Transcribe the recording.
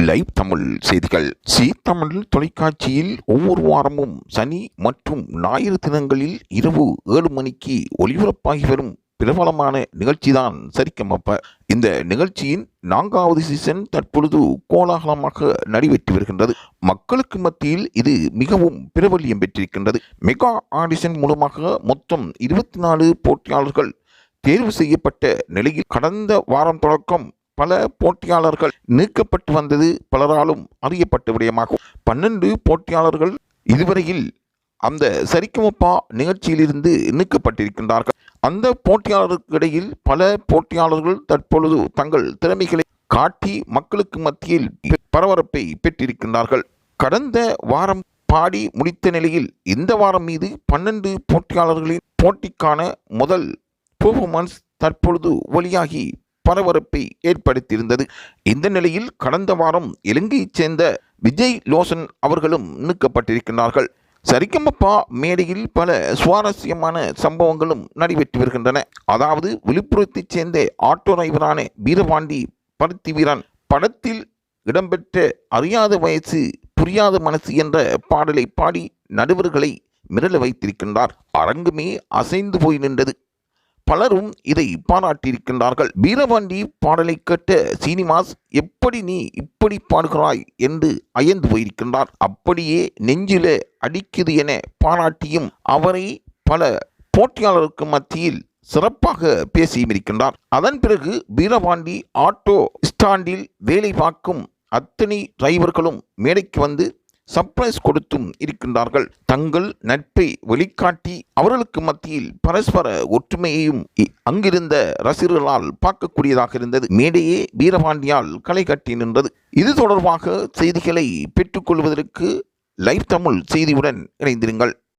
Live Tamil செய்திகள். ஜீ தமிழ் தொலைக்காட்சியில் ஒவ்வொரு வாரமும் சனி மற்றும் ஞாயிறு தினங்களில் இரவு 7 மணிக்கு ஒளிபரப்பாகி வரும் பிரபலமான நிகழ்ச்சிதான் சரிகமப. இந்த நிகழ்ச்சியின் 4வது சீசன் தற்பொழுது கோலாகலமாக நடைபெற்று வருகின்றது. மக்களுக்கு மத்தியில் இது மிகவும் பிரபல்யம் பெற்றிருக்கின்றது. மெகா ஆடிஷன் மூலமாக மொத்தம் 24 போட்டியாளர்கள் தேர்வு செய்யப்பட்ட நிலையில் கடந்த வாரம் தொடக்கம் பல போட்டியாளர்கள் நீக்கப்பட்டு வந்தது பலராலும் அறியப்பட்ட விடயமாகும். 12 போட்டியாளர்கள் இதுவரையில் அந்த சரிகமப நிகழ்ச்சியிலிருந்து நீக்கப்பட்டிருக்கின்றார்கள். அந்த போட்டியாளருக்கு இடையில் பல போட்டியாளர்கள் தற்பொழுது தங்கள் திறமைகளை காட்டி மக்களுக்கு மத்தியில் பரபரப்பை பெற்றிருக்கின்றார்கள். கடந்த வாரம் பாடி முடித்த நிலையில் இந்த வாரம் மீது 12 போட்டியாளர்களின் போட்டிக்கான முதல் பெர்ஃபார்மன்ஸ் தற்பொழுது வெளியாகி பரபரப்பை ஏற்படுத்தியிருந்தது. இந்த நிலையில் கடந்த வாரம் இலங்கையைச் சேர்ந்த விஜய் லோசன் அவர்களும் நீக்கப்பட்டிருக்கிறார்கள். சரிகமப மேடையில் பல சுவாரஸ்யமான சம்பவங்களும் நடைபெற்று வருகின்றன. அதாவது விழுப்புரத்தைச் சேர்ந்த ஆட்டோ டிரைவரான வீரபாண்டி பருத்தி வீரன் படத்தில் இடம்பெற்ற அறியாத வயசு புரியாத மனசு என்ற பாடலை பாடி நடுவர்களை மிரள வைத்திருக்கின்றார். அரங்குமே அசைந்து போய் நின்றது. பலரும் இதை பாராட்டியிருக்கின்றார்கள். வீரபாண்டி பாடலை கேட்ட சீனிவாஸ் எப்படி நீ இப்படி பாடுகிறாய் என்று அயர்ந்து போயிருக்கின்றார். அப்படியே நெஞ்சில அடிக்குது என பாராட்டியும் அவரை பல போட்டியாளருக்கு மத்தியில் சிறப்பாக பேசியும் இருக்கின்றார். அதன் பிறகு வீரபாண்டி ஆட்டோ ஸ்டாண்டில் வேலை பார்க்கும் அத்தனை டிரைவர்களும் மேடைக்கு வந்து சர்ப்ரைஸ் கொடுத்தும் இருக்கின்றார்கள். தங்கள் நட்பை வெளிக்காட்டி அவர்களுக்கு மத்தியில் பரஸ்பர ஒற்றுமையையும் அங்கிருந்த ரசிகர்களால் பார்க்கக்கூடியதாக இருந்தது. மேடையே வீரபாண்டியால் களை கட்டி நின்றது. இது தொடர்பாக செய்திகளை பெற்றுக்கொள்வதற்கு லைவ் தமிழ் செய்தியுடன் இணைந்திருங்கள்.